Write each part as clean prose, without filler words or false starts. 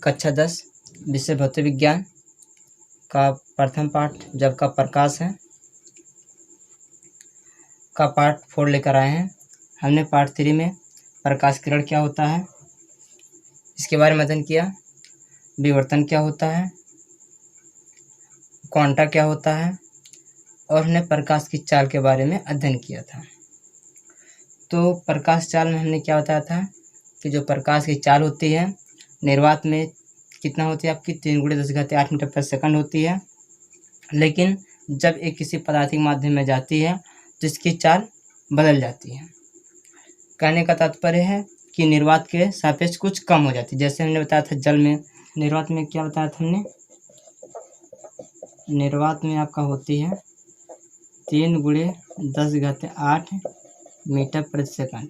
कक्षा 10 विषय भौतिक विज्ञान का प्रथम पाठ जब का प्रकाश है का पार्ट 4 लेकर आए हैं। हमने पार्ट 3 में प्रकाश किरण क्या होता है इसके बारे में अध्ययन किया, विवर्तन क्या होता है, क्वांटा क्या होता है और हमने प्रकाश की चाल के बारे में अध्ययन किया था। तो प्रकाश चाल में हमने क्या बताया था कि जो प्रकाश की चाल होती है निर्वात में कितना होती है आपकी 3 × 10⁸ मीटर प्रति सेकंड होती है, लेकिन जब एक किसी पदार्थ के माध्यम में जाती है तो इसकी चाल बदल जाती है। कहने का तात्पर्य है कि निर्वात के सापेक्ष कुछ कम हो जाती है। जैसे हमने बताया था जल में, निर्वात में क्या बताया था हमने, निर्वात में आपका होती है 3 × 10⁸ मीटर प्रति सेकंड।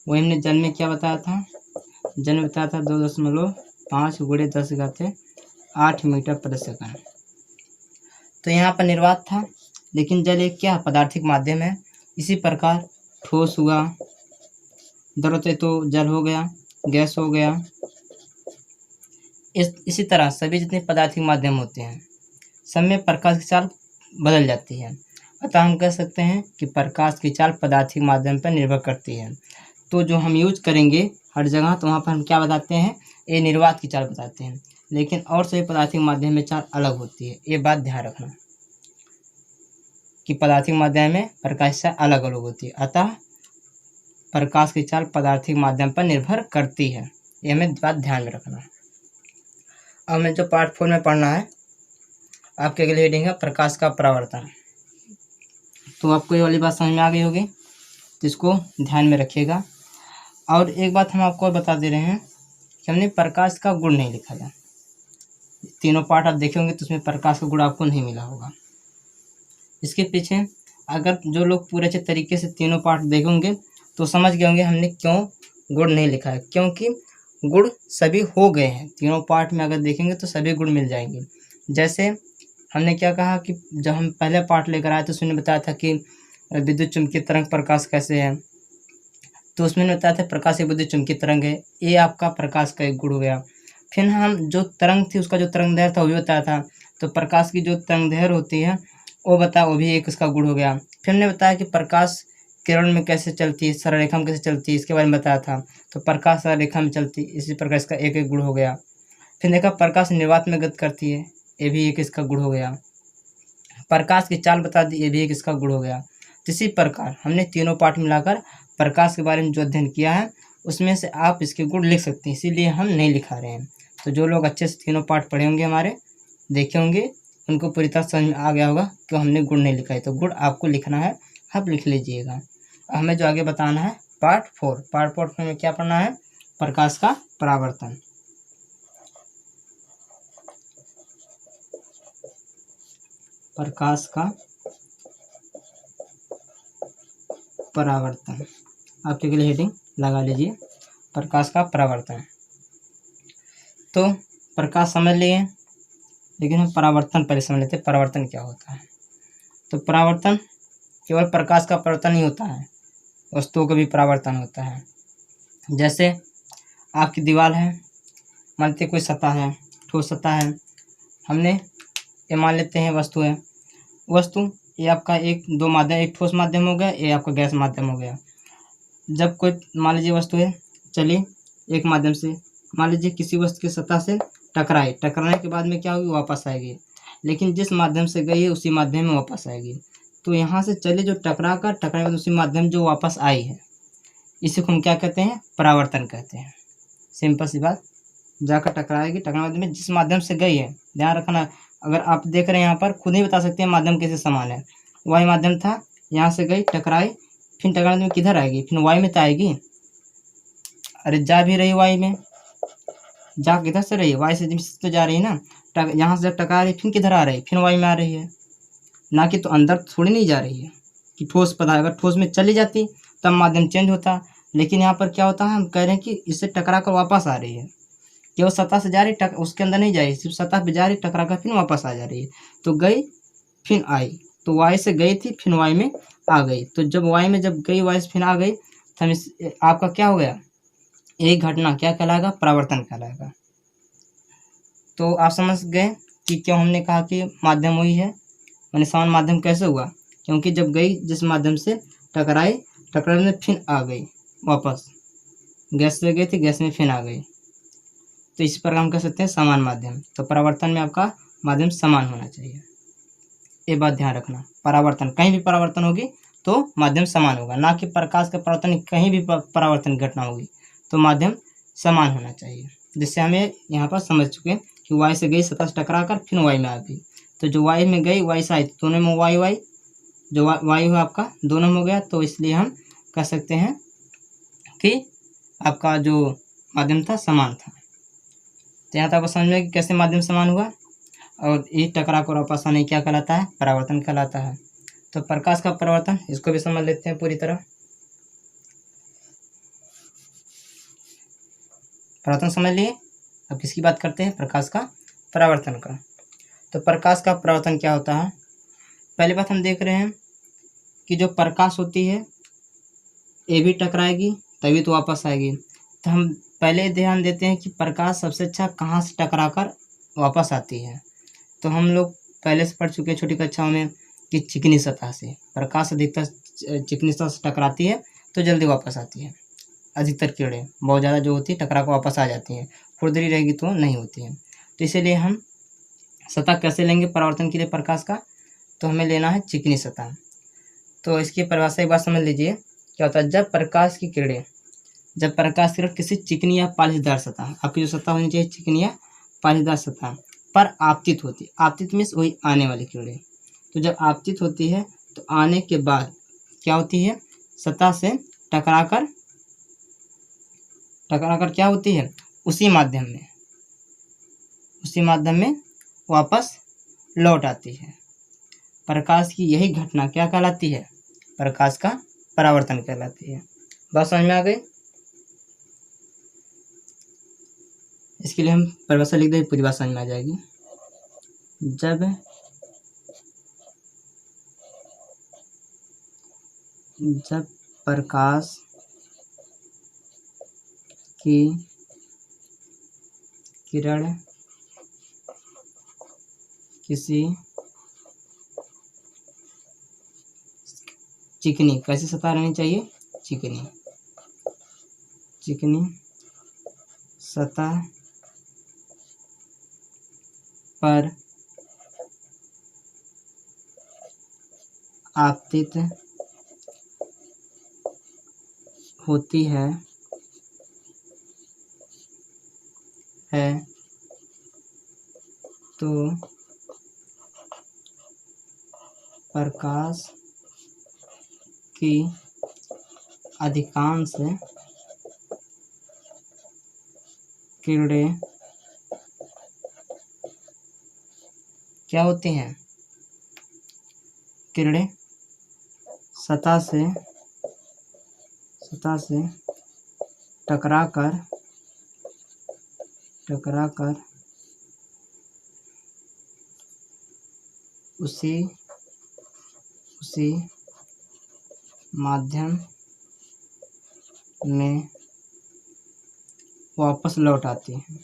वही हमने जल में क्या बताया था, जल में बताया था 2.5 × 10⁸ मीटर प्रति सेकंड। तो यहाँ पर निर्वात था, लेकिन जल एक क्या पदार्थिक माध्यम है। इसी प्रकार ठोस हुआ, द्रव है तो जल हो गया, गैस हो गया। इसी तरह सभी जितने पदार्थिक माध्यम होते हैं सब में प्रकाश की चाल बदल जाती है। अतः हम कह सकते हैं कि प्रकाश की चाल पदार्थिक माध्यम पर निर्भर करती है। तो जो हम यूज करेंगे हर जगह तो वहाँ पर हम क्या बताते हैं, ये निर्वात की चाल बताते हैं, लेकिन और सभी पदार्थिक माध्यम में चाल अलग होती है। ये बात ध्यान रखना कि पदार्थिक माध्यम में प्रकाश की चाल अलग अलग होती है। अतः प्रकाश की चाल पदार्थिक माध्यम पर निर्भर करती है, ये हमें बात ध्यान में रखना। अब हमें जो पार्ट 4 में पढ़ना है, आपके अगले हेडिंग है प्रकाश का परावर्तन। तो आपको ये वाली बात समझ में आ गई होगी, तो इसको ध्यान में रखिएगा। और एक बात हम आपको बता दे रहे हैं कि हमने प्रकाश का गुण नहीं लिखा है। तीनों पार्ट आप देखेंगे तो उसमें प्रकाश का गुण आपको नहीं मिला होगा। इसके पीछे अगर जो लोग पूरे अच्छे तरीके से तीनों पार्ट देखेंगे तो समझ गए होंगे हमने क्यों गुण नहीं लिखा है, क्योंकि गुण सभी हो गए हैं। तीनों पार्ट में अगर देखेंगे तो सभी गुण मिल जाएंगे। जैसे हमने क्या कहा कि जब हम पहले पार्ट लेकर आए तो उसने बताया था कि विद्युत चुम्बकीय तरंग प्रकाश कैसे है, तो उसमें बताया था प्रकाश एक विद्युत चुम्बकीय तरंग है। ये आपका प्रकाश का एक गुण हो गया। फिर हम जो तरंग थी उसका जो तरंग दैर्घ्य था वो भी बताया था, तो प्रकाश की जो तरंग दैर्घ्य होती है वो भी एक उसका गुण हो गया। फिर हमने बताया कि प्रकाश किरण में कैसे चलती है, सरल रेखा में कैसे चलती है, इसके बारे में बताया था। तो प्रकाश सरल रेखा में चलती, इसी प्रकार इसका एक एक गुण हो गया। फिर देखा प्रकाश निर्वात में गति करती है, ये भी एक इसका गुण हो गया। प्रकाश की चाल बता दी, ये भी एक इसका गुण हो गया। इसी प्रकार हमने तीनों पार्ट मिलाकर प्रकाश के बारे में जो अध्ययन किया है उसमें से आप इसके गुण लिख सकते हैं, इसीलिए हम नहीं लिखा रहे हैं। तो जो लोग अच्छे से तीनों पार्ट पढ़े होंगे, हमारे देखे होंगे, उनको पूरी तरह समझ में आ गया होगा कि हमने गुण नहीं लिखा है। तो गुण आपको लिखना है, आप लिख लीजिएगा। हमें जो आगे बताना है पार्ट 4। पार्ट 4 में क्या पढ़ना है, प्रकाश का परावर्तन। प्रकाश का परावर्तन आपके लिए हेडिंग लगा लीजिए, प्रकाश का परावर्तन। तो प्रकाश समझ लिए, लेकिन हम परावर्तन पहले समझ लेते हैं, परावर्तन क्या होता है। तो परावर्तन केवल प्रकाश का परावर्तन नहीं होता है, वस्तुओं का भी परावर्तन होता है। जैसे आपकी दीवार है, मानते कोई सतह है, ठोस सतह है, हमने ये मान लेते हैं वस्तु है। वस्तु ये आपका एक दो माध्यम, एक ठोस माध्यम हो गया, ये आपका गैस माध्यम हो गया। जब कोई मान लीजिए वस्तु है, चलिए एक माध्यम से मान लीजिए किसी वस्तु की सतह से टकराने के बाद में क्या होगी, वापस आएगी, लेकिन जिस माध्यम से गई है उसी माध्यम में वापस आएगी। तो यहाँ से चलिए जो टकराने के बाद उसी माध्यम जो वापस आई है, इसी को हम क्या कहते हैं, परावर्तन कहते हैं। सिंपल सी बात, जाकर टकराएगी, टकराने में जिस माध्यम से गई है, ध्यान रखना। अगर आप देख रहे हैं यहाँ पर खुद ही बता सकते हैं माध्यम कैसे समान है। वाई माध्यम था, यहाँ से गई, टकराई, फिर टकराने में किधर आएगी, फिर वाई में तो आएगी। अरे जा भी रही वाई में, जा किधर से रही, वाई से तो जा रही है ना। यहाँ से जब टकरा रही फिर किधर आ रही, फिर वाई में आ रही है, ना कि तो अंदर थोड़ी नहीं जा रही है कि ठोस पदार्थ। अगर ठोस में चली जाती तब माध्यम चेंज होता, लेकिन यहाँ पर क्या होता है, हम कह रहे हैं कि इससे टकरा कर वापस आ रही है। केवल सतह से जा रही, उसके अंदर नहीं जा रही, सिर्फ सतह पे जा रही, टकरा कर फिर वापस आ जा रही है। तो गई फिर आई, तो वाई से गई थी फिर वाई में आ गई। तो जब वाई में जब गई, वाई से फिर आ गई, तो आपका क्या हो गया, एक घटना क्या कहलाएगा, परावर्तन कहलाएगा। तो आप समझ गए कि क्यों हमने कहा कि माध्यम वही है, यानी समान माध्यम कैसे हुआ, क्योंकि जब गई जिस माध्यम से टकराने में फिर आ गई वापस, गैस से गई थी, गैस में फिर आ गई, तो इस पर हम कह सकते हैं समान माध्यम। तो परावर्तन में आपका माध्यम समान होना चाहिए, ये बात ध्यान रखना। परावर्तन कहीं भी परावर्तन होगी तो माध्यम समान होगा, ना कि प्रकाश का परावर्तन कहीं भी परावर्तन घटना होगी तो माध्यम समान होना चाहिए। जिससे हमें यहाँ पर समझ चुके कि वायु से गई सतह से टकरा कर फिर वायु में आ गई, तो जो वायु में गई वायु से आई, दोनों में वायु आई, जो वायु है आपका दोनों में हो गया, तो इसलिए हम कह सकते हैं कि आपका जो माध्यम था समान था। तो यहाँ तक आपको समझ में कि कैसे माध्यम समान हुआ, और ये टकरा कर वापस आने क्या कहलाता है, परावर्तन कहलाता है। तो प्रकाश का परावर्तन, इसको भी समझ लेते हैं पूरी तरह। परावर्तन समझ लिए, अब किसकी बात करते हैं, प्रकाश का परावर्तन का। तो प्रकाश का परावर्तन क्या होता है, पहली बात हम देख रहे हैं कि जो प्रकाश होती है ये भी टकराएगी तभी तो वापस आएगी। तो हम पहले ध्यान देते हैं कि प्रकाश सबसे अच्छा कहाँ से टकरा कर वापस आती है। तो हम लोग पहले से पढ़ चुके हैं छोटी कक्षाओं में कि चिकनी सतह से प्रकाश अधिकतर चिकनी सतह से टकराती है तो जल्दी वापस आती है। अधिकतर किरणें बहुत ज़्यादा जो होती है टकरा कर वापस आ जाती हैं, खुरदरी रहेगी तो नहीं होती है। तो इसीलिए हम सतह कैसे लेंगे परावर्तन के लिए प्रकाश का, तो हमें लेना है चिकनी सतह। तो इसकी परिभाषा एक बार समझ लीजिए क्या होता है। जब प्रकाश की किरण किसी चिकनी या पालिशदार सतह, आपकी जो सतह होनी चाहिए चिकनी या पालिशदार सतह पर आपतित होती है, आपतित मीन्स वही आने वाली किरणें, तो जब आपतित होती है तो आने के बाद क्या होती है, सतह से टकराकर क्या होती है, उसी माध्यम में वापस लौट आती है। प्रकाश की यही घटना क्या कहलाती है, प्रकाश का परावर्तन कहलाती है। बात समझ में आ गई। इसके लिए हम परिभाषा लिख दें, पूरी बात समझ में आ जाएगी। जब प्रकाश की किरण किसी चिकनी, कैसी सतह रहनी चाहिए, चिकनी सतह पर आपतित होती है तो प्रकाश की अधिकांश किरणें क्या होती हैं, किरणें सतह से टकराकर उसी माध्यम में वापस लौट आती हैं,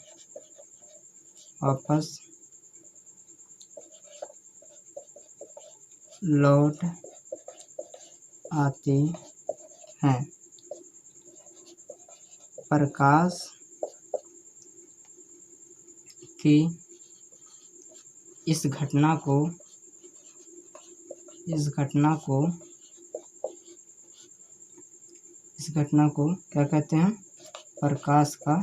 प्रकाश की इस घटना को क्या कहते हैं, प्रकाश का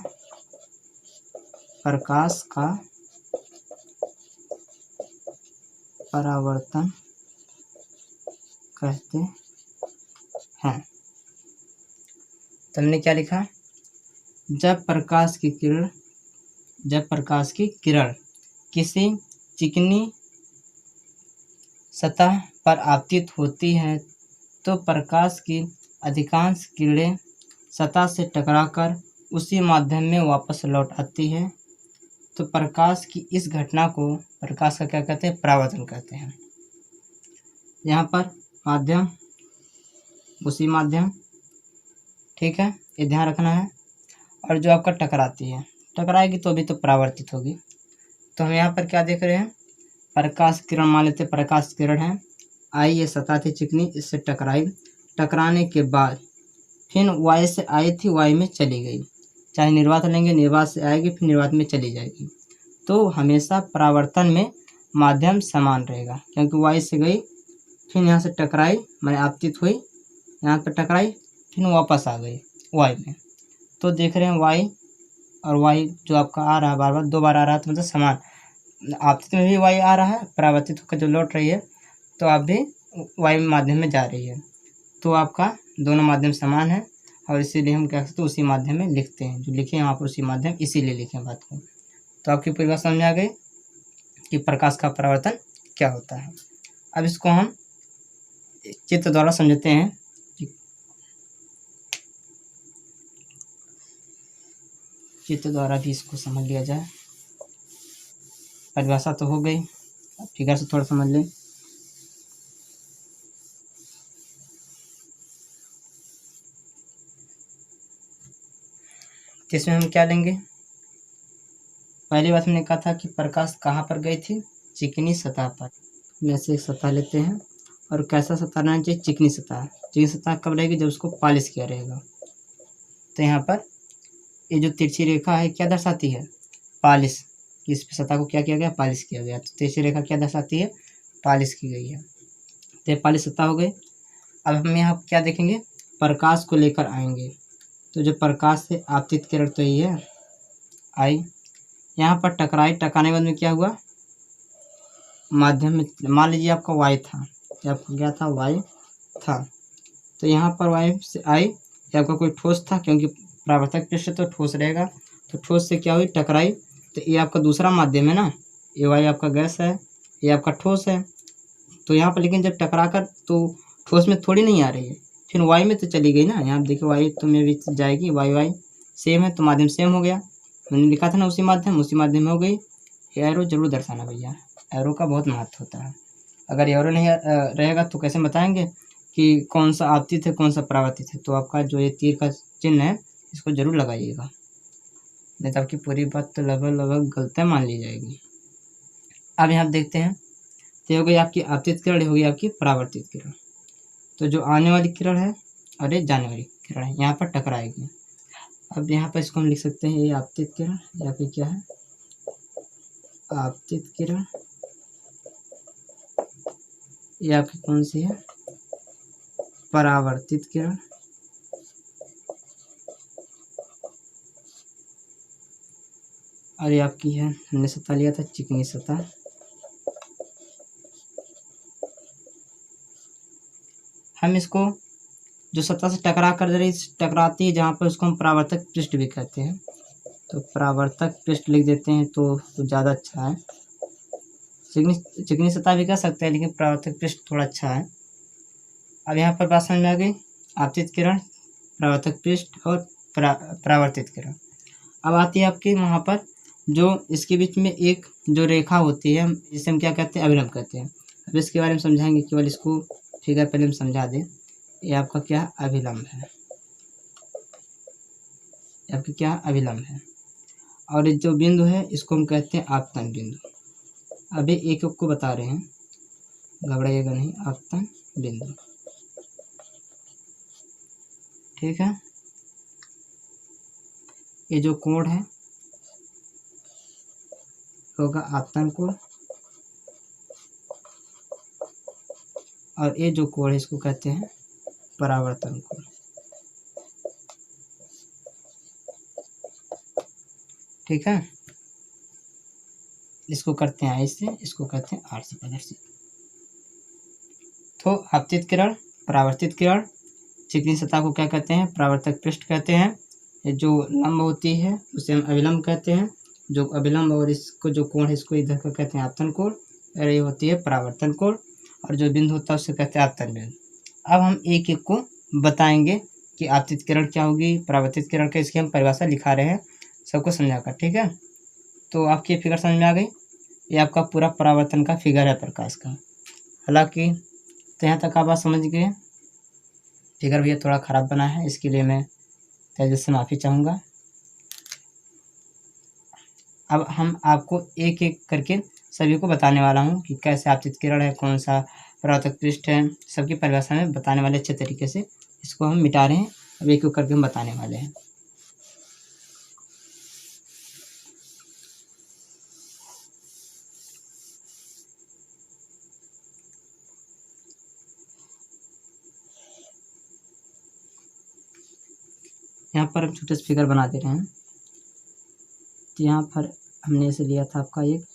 परावर्तन कहते हैं। तो हमने क्या लिखा, जब प्रकाश की किरण किसी चिकनी सतह पर आपतित होती है तो प्रकाश की अधिकांश किरणें सतह से टकराकर उसी माध्यम में वापस लौट आती है। तो प्रकाश की इस घटना को प्रकाश का क्या कहते हैं, परावर्तन कहते हैं। यहाँ पर माध्यम उसी माध्यम, ठीक है, ये ध्यान रखना है। और जो आपका टकराएगी तो भी तो परावर्तित होगी, तो हम यहाँ पर क्या देख रहे हैं, प्रकाश किरण मान लेते हैं, प्रकाश किरण है, आई ये सतह थी चिकनी, इससे टकराई, टकराने के बाद फिर वाई से आई थी, वाई में चली गई, चाहे निर्वात लेंगे निर्वात से आएगी फिर निर्वात में चली जाएगी। तो हमेशा परावर्तन में माध्यम समान रहेगा, क्योंकि वाई से गई फिर यहाँ से टकराई, मैंने आपतित हुई, यहाँ पर टकराई फिर वापस आ गई वाई में। तो देख रहे हैं वाई और वाई जो आपका आ रहा है बार बार 2 बार आ रहा है, तो मतलब समान, आपतित में भी वाई आ रहा है, परावर्तित होकर जो लौट रही है तो आप भी वाई माध्यम में जा रही है, तो आपका दोनों माध्यम समान है, और इसीलिए हम क्या करते हैं उसी माध्यम में लिखते हैं, जो लिखे हैं वहाँ पर उसी माध्यम, इसीलिए लिखें बात को। तो आपकी पूरी बात समझ आ गई कि प्रकाश का परावर्तन क्या होता है। अब इसको हम चित्र द्वारा समझते हैं। चित्र द्वारा भी इसको समझ लिया जाए। परिभाषा तो हो गई, फिगर से थोड़ा समझ लें। इसमें हम क्या लेंगे, पहली बात हमने कहा था कि प्रकाश कहाँ पर गई थी, चिकनी सतह पर। में से एक सतह लेते हैं, और कैसा सतह रहना चाहिए, चिकनी सतह। चिकनी सतह कब रहेगी, जब उसको पॉलिश किया रहेगा। तो यहाँ पर ये जो तिरछी रेखा है क्या दर्शाती है, पॉलिश, इस सतह को क्या किया गया, पॉलिश किया गया। तो तिरछी रेखा क्या दर्शाती है, पॉलिश की गई है, तो ये पॉलिश सतह हो गई। अब हम यहाँ क्या देखेंगे, प्रकाश को लेकर आएंगे, तो जो प्रकाश से आपतित किरण तो ये है आई, यहाँ पर टकराई, टकराने के बाद में क्या हुआ, माध्यम में, मान लीजिए आपका वाई था, ये आपका क्या था, वाई था, तो यहाँ पर वाई से आई, ये आपका कोई ठोस था, क्योंकि परावर्तक पृष्ठ तो ठोस रहेगा, तो ठोस से क्या हुई, टकराई, तो ये आपका दूसरा माध्यम है ना, ये वाई आपका गैस है, ये आपका ठोस है। तो यहाँ पर लेकिन जब टकरा कर तो ठोस में थोड़ी नहीं आ रही है, फिर वाई में तो चली गई ना, यहाँ देखिए वाई तो में भी जाएगी, वाई वाई सेम है, तो माध्यम सेम हो गया, मैंने लिखा था ना उसी माध्यम में हो गई। एरो जरूर दर्शाना भैया, एरो का बहुत महत्व होता है, अगर एरो नहीं रहेगा तो कैसे बताएंगे कि कौन सा आपतित है कौन सा परावर्तित है। तो आपका जो ये तीर का चिन्ह है इसको जरूर लगाइएगा, नहीं तो आपकी पूरी बात तो लगभग गलत मान ली जाएगी। अब यहाँ देखते हैं, तो हो गई आपकी आपतित किरण, हो गई आपकी परावर्तित किरण। तो जो आने वाली किरण है और ये जाने वाली किरण है, यहाँ पर टकराएगी। अब यहाँ पर इसको हम लिख सकते हैं, ये आपतित किरण, या फिर क्या है, आपतित किरण, ये आपकी कौन सी है, परावर्तित किरण, और ये आपकी है, हमने सतह लिया था चिकनी सतह। हम इसको जो सतह से टकरा कर टकराती है जहाँ पर, उसको हम परावर्तक पृष्ठ भी कहते हैं, तो परावर्तक पृष्ठ लिख देते हैं तो ज़्यादा अच्छा है। चिकनी सतह भी कह सकते हैं, लेकिन परावर्तक पृष्ठ थोड़ा अच्छा है। अब यहाँ पर बात समझ में आ गई, आपतित किरण, परावर्तक पृष्ठ और परावर्तित किरण। अब आती है आपकी वहाँ पर जो इसके बीच में एक जो रेखा होती है जिसे हम क्या कहते हैं, अभिलंब कहते हैं। अब इसके बारे में समझाएंगे, केवल इसको फिगर पहले हम समझा दें। ये आपका क्या अभिलंब है, आपका क्या अभिलंब है, और जो बिंदु है इसको हम कहते हैं आपतन बिंदु। अभी एक को बता रहे हैं, घबराइएगा नहीं, आपतन बिंदु, ठीक है। ये जो कोण है होगा आपतन कोण, और ये जो कोण है इसको कहते हैं परावर्तन कोण, ठीक है। इसको करते हैं आई से, इसको कहते हैं आर से प्रदर्शित। तो आपतित किरण, परावर्तित किरण, चिकनी सतह को क्या कहते हैं, परावर्तक पृष्ठ कहते हैं। ये जो लंब होती है उसे हम अभिलंब कहते हैं, जो अभिलंब, और इसको जो कोण है इसको इधर को कहते हैं आपतन कोण, और ये होती है परावर्तन कोण, और जो बिंदु होता है उसे कहते हैं आपतन बिंदु। अब हम एक एक को बताएंगे कि आपतित किरण क्या होगी, परावर्तित किरण का, इसकी हम परिभाषा लिखा रहे हैं सबको समझाकर, ठीक है। तो आपकी फिगर समझ में आ गई, ये आपका पूरा परावर्तन का फिगर है प्रकाश का। हालांकि तो यहाँ तक आप बात समझ गए। फिगर भैया थोड़ा ख़राब बना है, इसके लिए मैं तहे दिल से माफ़ी चाहूँगा। अब हम आपको एक एक करके सभी को बताने वाला हूँ कि कैसे आपतित किरण है, कौन सा परावर्तक पृष्ठ है, सबकी परिभाषा में बताने वाले अच्छे तरीके से। इसको हम मिटा रहे हैं, अब एक एक करके हम बताने वाले हैं। यहाँ पर हम छोटे से फिगर बना दे रहे हैं। तो यहाँ पर हमने इसे लिया था आपका एक,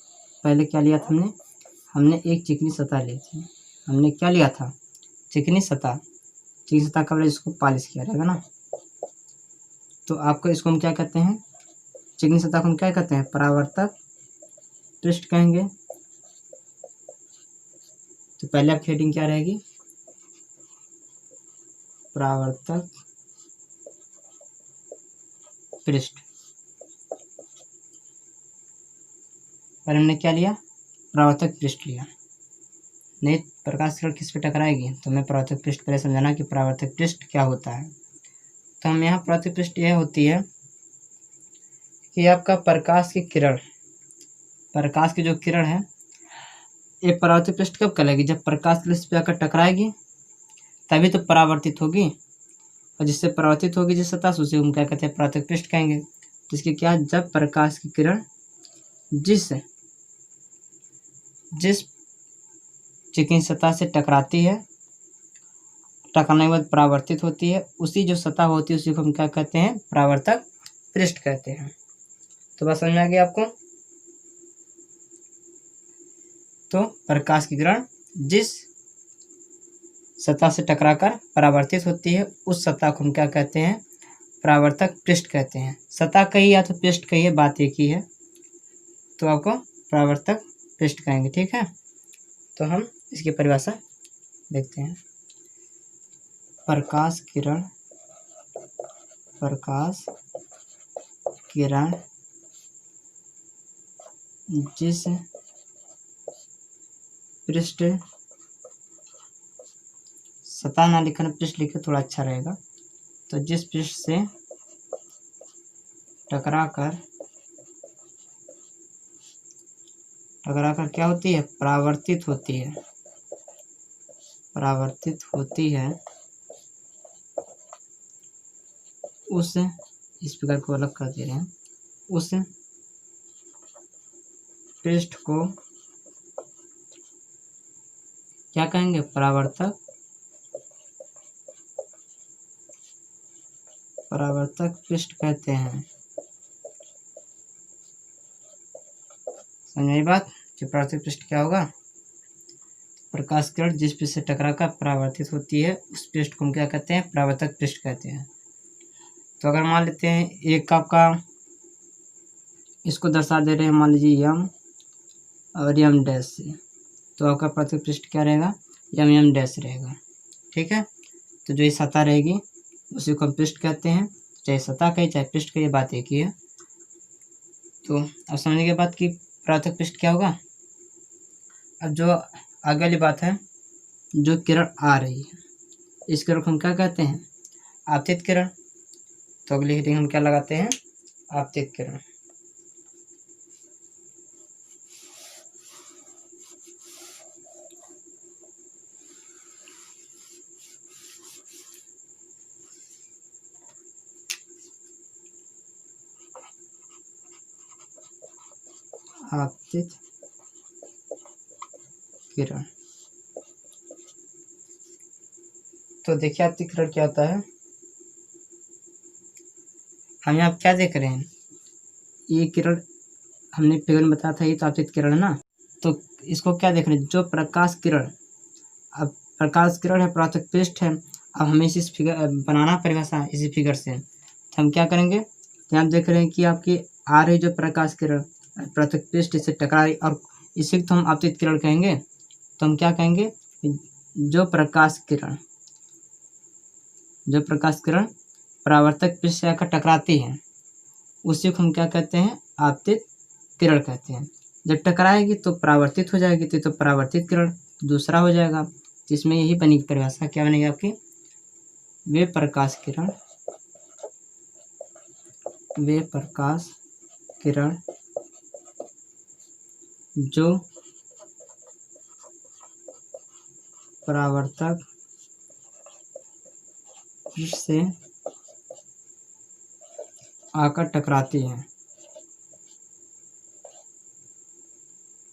पहले क्या लिया था हमने एक चिकनी सतह ली थी। हमने क्या लिया था? चिकनी सतह। चिकनी सतह का इसको पॉलिश किया रहेगा ना। तो आपको इसको हम क्या कहते हैं? चिकनी सतह को हम क्या कहते हैं? परावर्तक पृष्ठ कहेंगे। तो पहले आपकी हेडिंग क्या रहेगी? परावर्तक पृष्ठ। पर हमने क्या लिया? परावर्तक पृष्ठ लिया। नहीं, प्रकाश किरण किस पे टकराएगी? तो हमें परावर्तक पृष्ठ पहले समझाना कि परावर्तक पृष्ठ क्या होता है। तो हम यहाँ परावर्तक पृष्ठ यह होती है कि आपका प्रकाश की किरण, प्रकाश की जो किरण है, ये परावर्तक पृष्ठ कब कहलाएगी? जब प्रकाश की इस पे आकर टकराएगी तभी तो परावर्तित होगी, और जिससे परावर्तित होगी जिस सतह से, उसे हम क्या कहते हैं? परावर्तक पृष्ठ कहेंगे। जिसकी क्या, जब प्रकाश की किरण जिस चिकनी सतह से टकराती है, टकराने के बाद परावर्तित होती है, उसी जो सतह होती है उसी को हम क्या कहते हैं? परावर्तक पृष्ठ कहते हैं। तो बात समझ में आ गई आपको? तो प्रकाश की किरण जिस सतह से टकराकर परावर्तित होती है, उस सतह को हम क्या कहते हैं? परावर्तक पृष्ठ कहते हैं। सतह कही या तो पृष्ठ कही है, बात एक ही है, तो आपको परावर्तक पृष्ठ कहेंगे। ठीक है, तो हम इसकी परिभाषा देखते हैं। प्रकाश किरण जिस पृष्ठ, सतह ना लिखना, पृष्ठ लिखे थोड़ा अच्छा रहेगा। तो जिस पृष्ठ से टकराकर क्या होती है? परावर्तित होती है, उस, इस प्रकार को अलग कर दे रहे हैं, उस पृष्ठ को क्या कहेंगे? परावर्तक पृष्ठ कहते हैं। समझ आई बात कि परावर्तक पृष्ठ क्या होगा? प्रकाश किरण जिस पृष्ठ से टकराकर परावर्तित होती है, उस पृष्ठ को हम क्या कहते हैं? परावर्तक पृष्ठ कहते हैं। तो अगर मान लेते हैं एक आपका, इसको दर्शा दे रहे हैं, मान लीजिए यम और यम डैश से, तो आपका परावर्तक पृष्ठ क्या रहेगा? यम डैश रहेगा। ठीक है, तो जो ये सतह रहेगी उसी को हम पृष्ठ कहते हैं। चाहे सतह कहे चाहे पृष्ठ कहे, बात एक ही है। तो अब समझने के बाद कि परावर्तक पृष्ठ क्या होगा। अब जो आगे वाली बात है, जो किरण आ रही है, इस किरण को हम क्या कहते हैं? आपतित किरण। तो अगली हेडिंग हम क्या लगाते हैं? आपतित किरण। आपतित किरण। तो देखिए आपतित किरण क्या होता है। हम यहाँ क्या देख रहे हैं? ये किरण हमने फिगर में बताया था, ये तो आपतित किरण है ना। तो इसको क्या देख रहे हैं? जो प्रकाश किरण, अब प्रकाश किरण है, परावर्तक पृष्ठ है। अब हमें इस फिगर बनाना परिभाषा इसी फिगर से। तो हम क्या करेंगे? यहाँ देख रहे हैं कि आपकी आ रही जो प्रकाश किरण परावर्तक पृष्ठ से टकरा रही, और इसी तो हम आपतित किरण कहेंगे। तो हम क्या कहेंगे? जो प्रकाश किरण परावर्तक पृष्ठ से आकर टकराती है, उसी को हम क्या कहते हैं? आपतित किरण कहते हैं। जब टकराएगी तो परावर्तित हो जाएगी, तो परावर्तित किरण दूसरा हो जाएगा। जिसमें यही बनी परिभाषा, क्या बनेगी आपकी? वे प्रकाश किरण जो परावर्तक पृष्ठ से आकर टकराती है,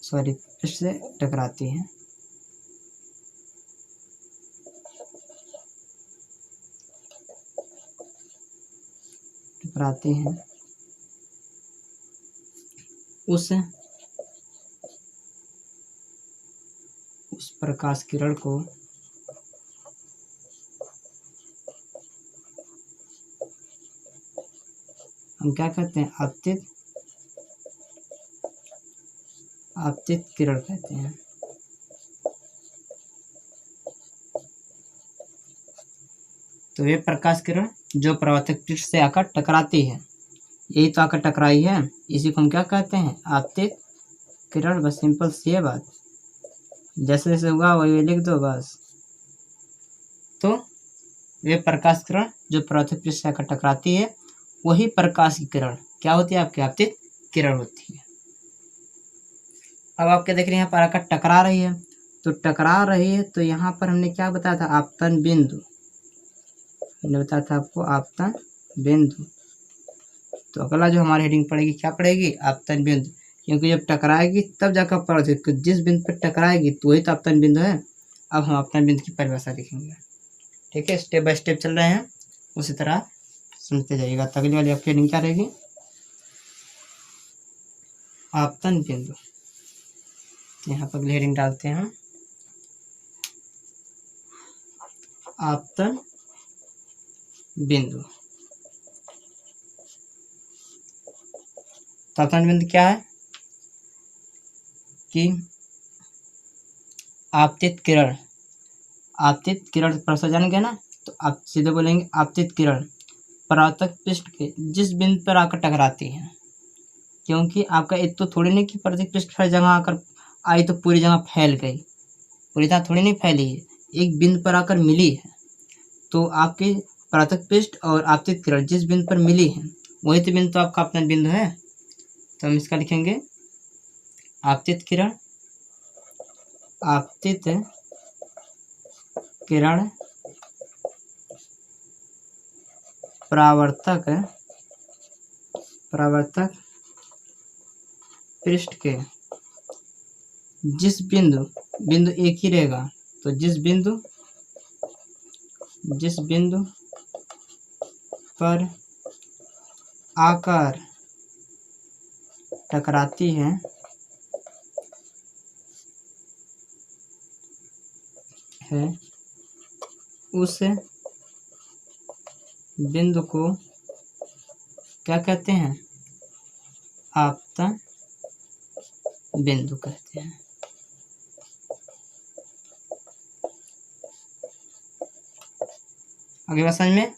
पृष्ठ से टकराती है, उस प्रकाश किरण को हम क्या कहते हैं? आपतित किरण कहते हैं। तो ये प्रकाश किरण जो परावर्तक पृष्ठ से आकर टकराती है, यही तो आकर टकराई है, इसी को हम क्या कहते हैं? आपतित किरण। बस सिंपल सी है बात, जैसे जैसे हुआ वही लिख दो बस। तो वे प्रकाश किरण जो परावर्तक पृष्ठ से आकर टकराती है, वही प्रकाश की किरण क्या होती है? आपकी आपतित किरण होती है। अब आप क्या देख रहे हैं? यहाँ पर आकर टकरा रही है, तो टकरा रही है तो यहाँ पर हमने क्या बताया था? आपतन बिंदु। मैंने बताया था आपको आपतन बिंदु। तो अगला जो हमारी हेडिंग पड़ेगी क्या पड़ेगी? आपतन बिंदु, क्योंकि जब टकराएगी तब जाकर परावर्तक जिस बिंदु पर टकराएगी तो वही तो आपतन बिंदु है। अब हम आपतन बिंदु की परिभाषा लिखेंगे। ठीक है, स्टेप बाय स्टेप चल रहे हैं, उसी तरह सुनते जाइएगा। तो अगली वाली आपकी हेडिंग क्या रहेगी? आपतन बिंदु। यहाँ पर अगली हेडिंग डालते हैं आपतन बिंदु। तो आपतन बिंदु क्या है? कि आपतित किरण परिभाषा जान गए ना, तो आप सीधे बोलेंगे आपतित किरण परावर्तक पृष्ठ के जिस बिंदु पर आकर टकराती है। क्योंकि आपका एक तो थोड़ी नहीं कि परावर्तक पृष्ठ हर जगह आकर आई तो पूरी जगह फैल गई, पूरी तरह थोड़ी नहीं फैली है, एक बिंदु पर आकर मिली है। तो आपके परावर्तक पृष्ठ और आपतित किरण जिस बिंदु पर मिली है, वही तो बिंदु तो आपका आपतन बिंदु है। तो हम इसका लिखेंगे आपतित किरण परावर्तक पृष्ठ के जिस बिंदु एक ही रहेगा, तो जिस बिंदु पर आकर टकराती है उस बिंदु को क्या कहते हैं? आपतन बिंदु कहते हैं। आगे बात समझ में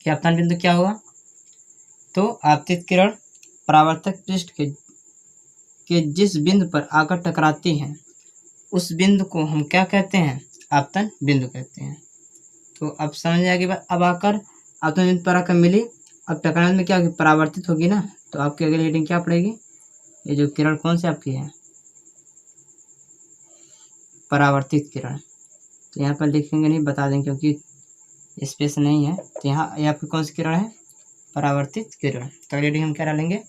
कि आपतन बिंदु क्या हुआ? तो आपतित किरण परावर्तक पृष्ठ के जिस बिंदु पर आकर टकराती है, उस बिंदु को हम क्या कहते हैं? आपतन बिंदु कहते हैं। तो अब समझ आएगी बात। अब आकर आपतन बिंदु पर आकर मिली, अब टकराने में क्या होगी? परावर्तित होगी ना। तो आपकी अगली हेडिंग क्या पड़ेगी? ये जो किरण कौन सी आपकी है? परावर्तित किरण। तो यहाँ पर लिखेंगे नहीं, बता देंगे क्योंकि स्पेस नहीं है। तो यहाँ पर कौन सी किरण है? परावर्तित किरण। तो अगली हेडिंग हम क्या डालेंगे?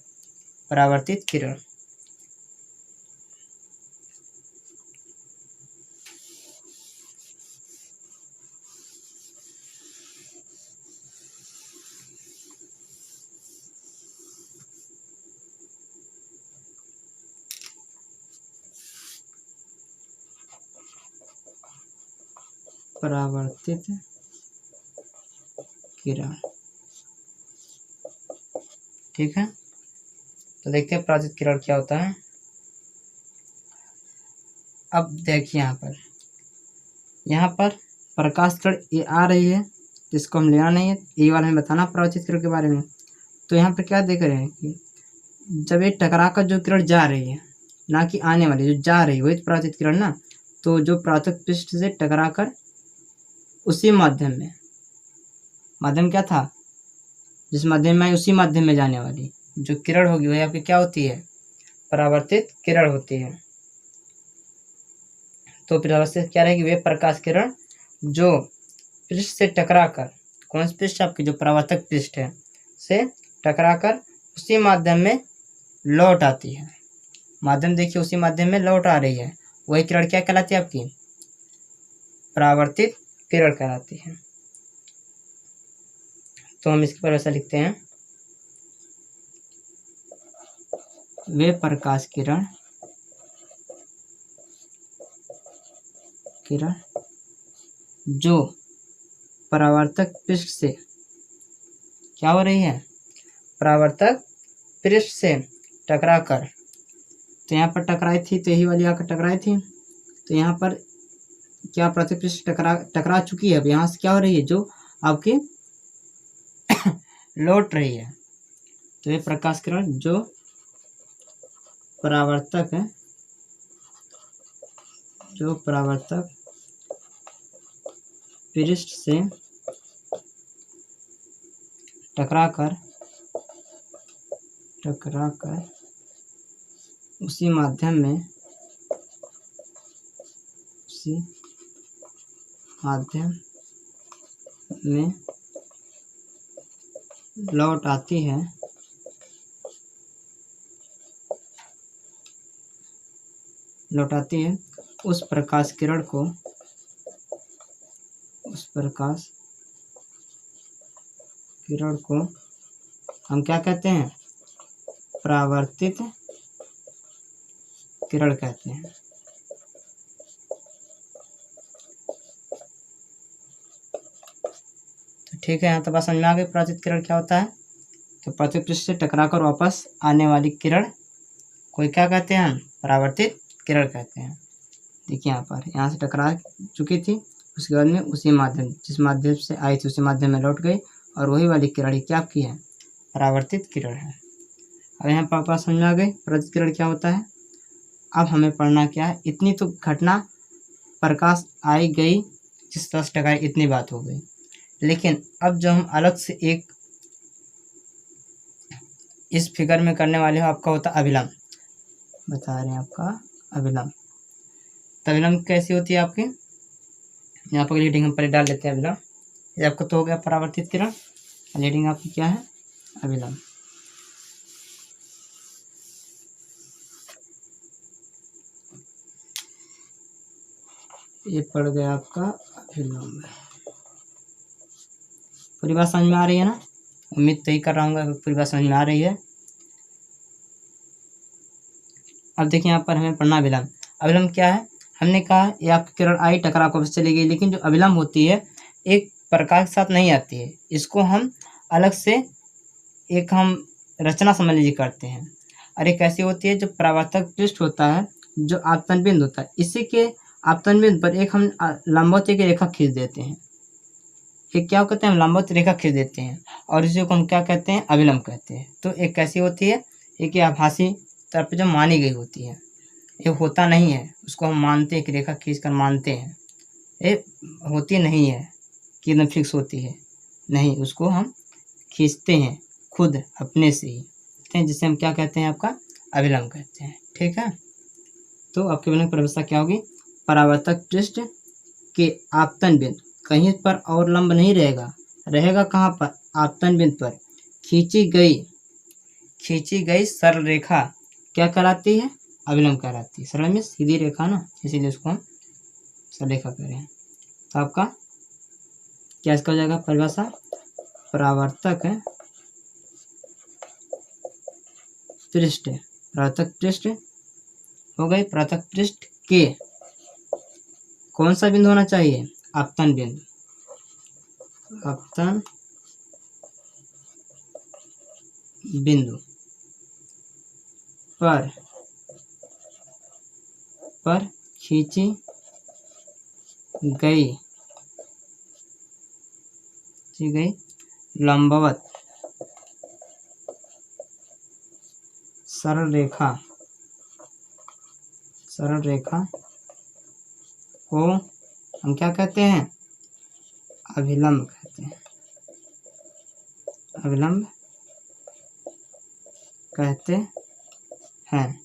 परावर्तित किरण। परावर्तित किरण। ठीक है, तो देखते हैं परावर्तित किरण क्या होता है। अब देखिए यहाँ पर प्रकाश किरण ये आ रही है, इसको हम लेना नहीं है, ये वाला हमें बताना परावर्तित किरण के बारे में। तो यहाँ पर क्या देख रहे हैं कि जब ये टकरा कर जो किरण जा रही है, ना कि आने वाली, जो जा रही है वही तो परावर्तित किरण ना। तो जो परावर्तक पृष्ठ से टकरा कर उसी माध्यम क्या था? जिस माध्यम में उसी माध्यम में जाने वाली जो किरण होगी वही आपकी क्या होती है? परावर्तित किरण होती है। तो परावर्तित क्या रहेगी? वे प्रकाश किरण जो पृष्ठ से टकराकर, कौन सी पृष्ठ? आपकी जो परावर्तक पृष्ठ है से टकराकर उसी माध्यम में लौट आती है। माध्यम देखिए उसी माध्यम में लौट आ रही है, वही किरण क्या कहलाती है? आपकी परावर्तित किरण कहलाती है। तो हम इसके परिभाषा लिखते हैं, वे प्रकाश किरण जो परावर्तक पृष्ठ से क्या हो रही है? परावर्तक पृष्ठ से टकराकर, तो यहाँ पर टकराई थी, तो यही वाली आकर टकराई थी, तो यहाँ पर क्या परावर्तक पृष्ठ टकरा चुकी है। अब यहाँ से क्या हो रही है? जो आपकी लौट रही है। तो ये प्रकाश किरण जो परावर्तक है, जो परावर्तक पृष्ठ से टकराकर उसी माध्यम में लौट आती है, उस प्रकाश किरण को हम क्या कहते हैं? परावर्तित किरण कहते हैं। तो ठीक है, यहाँ तो बात समझ में आ गई परावर्तित किरण क्या होता है। तो परावर्तित पृष्ठ से टकराकर वापस आने वाली किरण कोई क्या कहते हैं? हम परावर्तित किरण कहते हैं। देखिए यहाँ से टकरा चुकी थी, उसके बाद में उसी माध्यम, जिस माध्यम से आई थी उसी माध्यम में लौट गई, और वही वाली किरण क्या आपकी है? परावर्तित किरण है। अब यहाँ पर बात समझ में आ गई परावर्तित किरण क्या होता है। अब हमें पढ़ना क्या है? इतनी तो घटना, प्रकाश आई गई, जिस तरह से टकराई, इतनी बात हो गई। लेकिन अब जो हम अलग से एक इस फिगर में करने वाले हो, आपका होता अभिलंब। बता रहे हैं आपका अभिलंब। तो अभिलंब कैसी होती है आपकी? यहाँ पर रीडिंग हम पहले डाल लेते हैं अभिलंब। ये आपका तो हो गया परावर्तित किरण, रीडिंग आपकी क्या है? अभिलंब। ये पड़ गया आपका अभिलंब। पूरी बात समझ में आ रही है ना? उम्मीद तो ही कर रहा हूँ पूरी बात समझ में आ रही है। अब देखिए यहाँ पर हमें पढ़ना अभिलंब। अभिलंब क्या है? हमने कहा ये आपकी किरण आई, टकरा को चली गई, लेकिन जो अभिलंब होती है एक प्रकाश के साथ नहीं आती है। इसको हम अलग से एक हम रचना समझ लीजिए करते हैं। और एक ऐसी होती है जो परावर्तक पृष्ठ होता है, जो आपतन बिंदु होता है, इसी के आपतन बिंदु पर एक हम लंबवत एक रेखा खींच देते हैं। एक क्या कहते हैं? हम लंबवत रेखा खींच देते हैं, और इसी को हम क्या कहते हैं? अभिलंब कहते हैं। तो एक कैसी होती है? एक आभासी तौर पर जो मानी गई होती है, ये होता नहीं है, उसको हम मानते हैं, एक रेखा खींच कर मानते हैं। ये होती नहीं है कि एकदम फिक्स होती है, नहीं, उसको हम खींचते हैं खुद अपने से ही, जिसे हम क्या कहते हैं? आपका अभिलंब कहते हैं। ठीक है, तो आपके अभिलंब की परिभाषा क्या होगी? परावर्तक पृष्ठ के आपतन बिंदु, कहीं पर और लंब नहीं रहेगा, रहेगा कहाँ पर? आपतन बिंदु पर खींची गई सरल रेखा क्या कहलाती है? अभिलंब कहलाती है। सरल में सीधी रेखा ना, इसीलिए उसको हम सरल रेखा कह रहे हैं। तो आपका क्या इसका हो जाएगा परिभाषा? परावर्तक पृष्ठ हो गई। परावर्तक पृष्ठ के कौन सा बिंदु होना चाहिए? आपतन बिंदु पर खींची गई लंबवत सरल रेखा को हम क्या कहते हैं? अभिलंब कहते हैं। अभिलंब कहते हैं।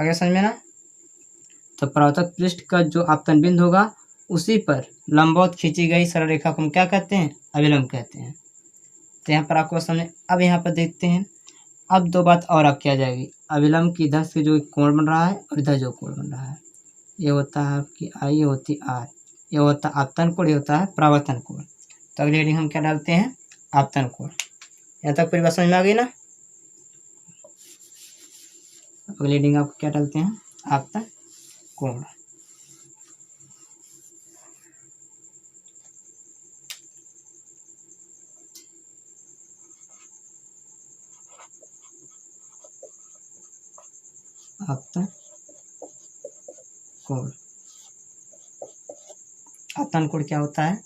आगे समझ में ना। तो परावर्तक पृष्ठ का जो आपतन बिंदु होगा उसी पर लंबवत खींची गई सरल रेखा को हम क्या कहते हैं? अभिलंब कहते हैं। तो यहाँ पर आपको समझ। अब यहाँ पर देखते हैं, अब दो बात और अब क्या जाएगी। अभिलंब की इधर से जो कोण बन रहा है और इधर जो कोण बन रहा है, ये होता है आपकी आई, ये होती आर, ये होता है आपतन कोण, ये होता है परावर्तन कोण। तो अगली हेडिंग हम क्या डालते हैं? आपतन कोण। यहाँ तक पूरी बात समझ में आ गई ना। अगली हेडिंग आपको क्या डालते हैं? आपतन कोण। आपतन कोण। आपतन कोण क्या होता है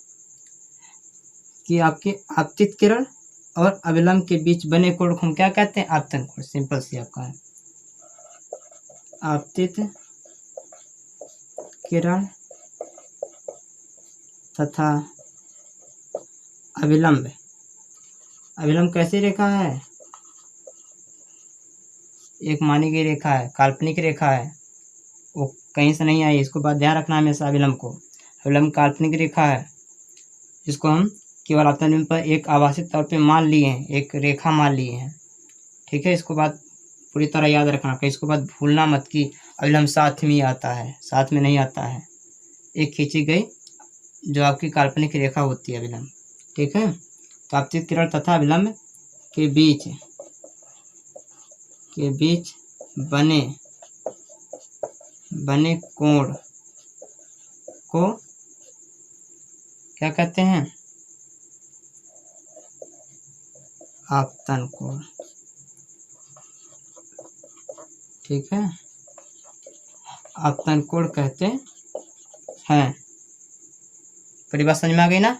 कि आपके आपतित किरण और अभिलंब के बीच बने कोण को हम क्या कहते हैं? आपतन कोण। सिंपल सी आपका है। आपतित किरण तथा अभिलंब। अभिलंब कैसी रेखा है? एक मानी गई रेखा है, काल्पनिक रेखा है, वो कहीं से नहीं आई। इसको बात ध्यान रखना हमेशा अभिलंब को। अभिलंब काल्पनिक रेखा है जिसको हम केवल आपतन बिंदु पर एक आभासित तौर पे मान लिए हैं, एक रेखा मान लिए हैं। ठीक है, इसको बात पूरी तरह याद रखना, कहीं इसको बात भूलना मत कि अभिलंब साथ में आता है, साथ में नहीं आता है। एक खींची गई जो आपकी काल्पनिक रेखा होती है अभिलंब। ठीक है, तो आपतित किरण तथा अभिलंब के बीच बने कोण को क्या कहते हैं? आपतन कोण। ठीक है, आपतन कोण कहते हैं। पूरी बात समझ में आ गई ना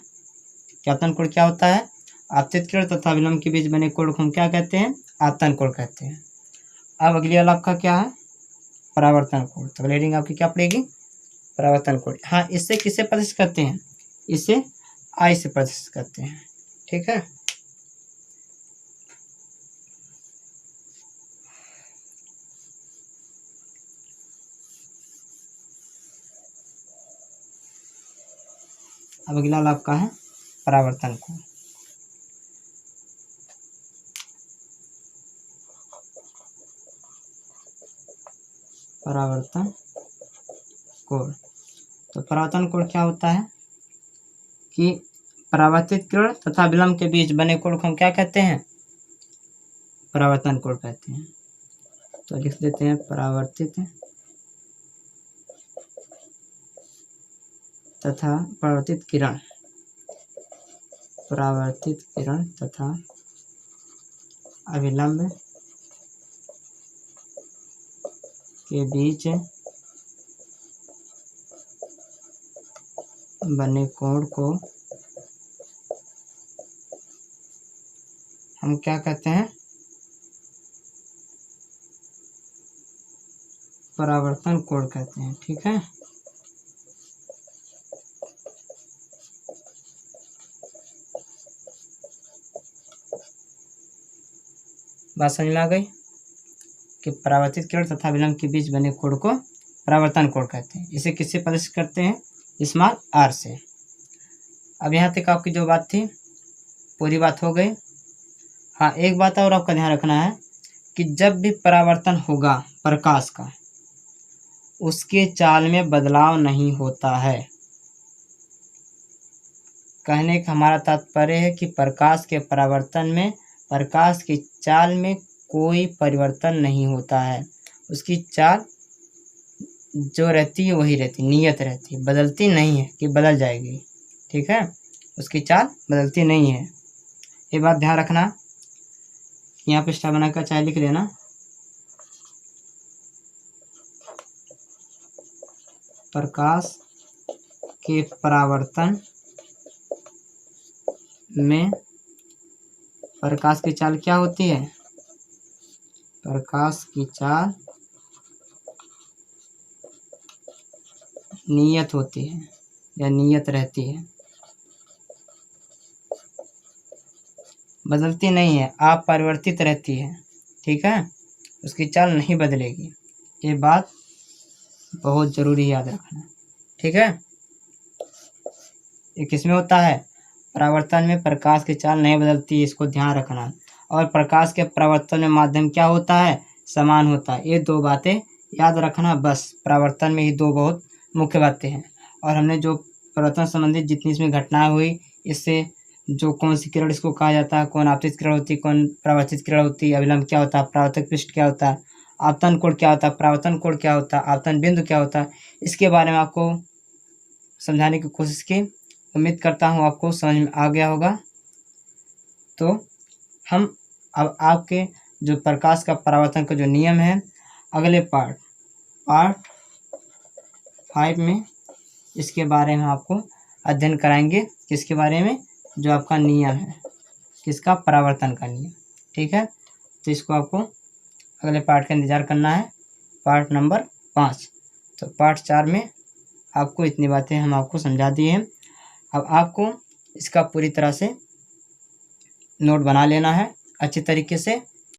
कि आपतन कोण क्या होता है? आपतित किरण तथा अभिलंब के बीच बने कोण को हम क्या कहते हैं? आपतन कोण कहते हैं। अब अगली वाला आपका क्या है? परावर्तन कोण। तो हेडिंग आपकी क्या पड़ेगी? परावर्तन कोण। हाँ, इससे किससे प्रदर्शित करते हैं? इसे आई से प्रदर्शित करते हैं। ठीक है, अब अगला आपका है परावर्तन कोण। परावर्तन कोण। तो परावर्तन कोण क्या होता है कि परावर्तित किरण तथा अभिलंब के बीच बने कोण को हम क्या कहते हैं? परावर्तन कोण कहते हैं। तो लिख देते हैं परावर्तित तथा परावर्तित किरण तथा अभिलंब के बीच बने कोण को हम क्या कहते हैं? परावर्तन कोण कहते हैं। ठीक है, बात समझ में आ गई कि परावर्तित किरण तथा अभिलंब के बीच बने कोण को परावर्तन कोण कहते हैं। इसे किससे प्रदर्शित करते हैं? स्मॉल आर से। अब यहाँ तक आपकी जो बात थी पूरी बात हो गई। हाँ, एक बात और आपका ध्यान रखना है कि जब भी परावर्तन होगा प्रकाश का, उसके चाल में बदलाव नहीं होता है। कहने का हमारा तात्पर्य है कि प्रकाश के परावर्तन में प्रकाश की चाल में कोई परिवर्तन नहीं होता है। उसकी चाल जो रहती है वही रहती, नियत रहती, बदलती नहीं है कि बदल जाएगी। ठीक है, उसकी चाल बदलती नहीं है। ये बात ध्यान रखना। यहाँ पे स्टार बनाकर चाहे लिख लेना। प्रकाश के परावर्तन में प्रकाश की चाल क्या होती है? प्रकाश की चाल नियत होती है या नियत रहती है, बदलती नहीं है, अपरिवर्तित रहती है। ठीक है, उसकी चाल नहीं बदलेगी। ये बात बहुत ज़रूरी याद रखना, ठीक है। ये किसमें होता है? परावर्तन में प्रकाश की चाल नहीं बदलती, इसको ध्यान रखना। और प्रकाश के परावर्तन में माध्यम क्या होता है? समान होता है। ये दो बातें याद रखना बस। परावर्तन में ही दो बहुत मुख्य बातें हैं। और हमने जो परावर्तन संबंधित जितनी इसमें घटनाएं हुई, इससे जो कौन सी किरण इसको कहा जाता है, कौन आपतित किरण होती है, कौन परावर्तित किरण होती है, अभिलंब क्या होता है, परावर्तक पृष्ठ क्या होता है, आपतन कोण क्या होता है, परावर्तन कोण क्या होता है, आपतन बिंदु क्या होता है, इसके बारे में आपको समझाने की कोशिश की। उम्मीद करता हूँ आपको समझ में आ गया होगा। तो हम अब आपके जो प्रकाश का परावर्तन का जो नियम है, अगले पार्ट 5 में इसके बारे में आपको अध्ययन कराएंगे। किसके बारे में? जो आपका नियम है, किसका? परावर्तन का नियम, ठीक है। तो इसको आपको अगले पार्ट का इंतज़ार करना है, पार्ट नंबर 5। तो पार्ट 4 में आपको इतनी बातें हम आपको समझा दिए हैं। अब आपको इसका पूरी तरह से नोट बना लेना है अच्छी तरीके से।